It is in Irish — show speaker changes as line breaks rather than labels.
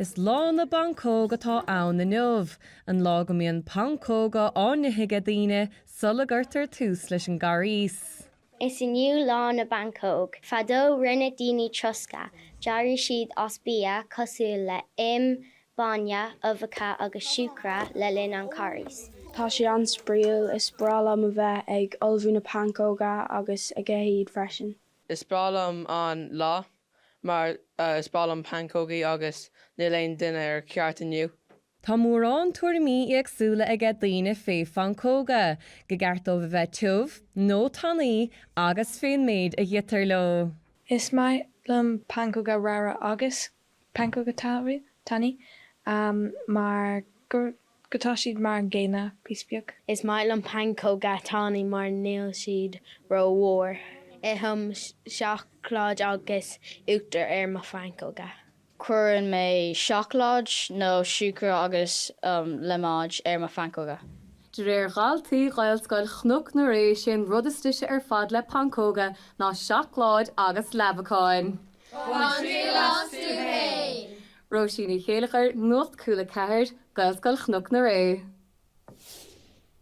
Is lá na bPancóg atá ann na neamh, an lá go mbíonn bPancóg áirithe daoine sulla gurtar tús leis an garís.
Is inniu lá na bPancóg, fadó rinne daoine trosca, dearadh siad os bia cosúil le bainne, uibheacha agus siúcra le linn an carís.
Tá sé an spríal is sprálam a bheith ag olbhú na bPancóga agus a gcéad freisin.
Is sprálam an lá, mar sprálam bPancógaí agus níl duine ar ceart inniu.
Tá mórán tuairimí agsúla ag daoine fé bPancóga, go gceartó bheith tuamh, nó tannaí agus féin méid a dhétar lo.
Is maithlam bPancóga rara agus bPancóga tannaí, mar gotá siad mar an ggéine písbeag.
Is maithlam bPancóga tannaí mar níl siad ro mhór. Seachláid agus uachtar ar má bPancóga.
Cuireann mé seachláid nó siúcra agus lemáid ar má bPancóga.
De réir ghailtaí Ghaelscoil Chnoc na Róisín rud is duise ar fad le bPancóga ná seachláid agus leabhacháin. Róisín cheiliúradh Nuacht Cúla4, Ghaelscoil Chnoc na Róisín.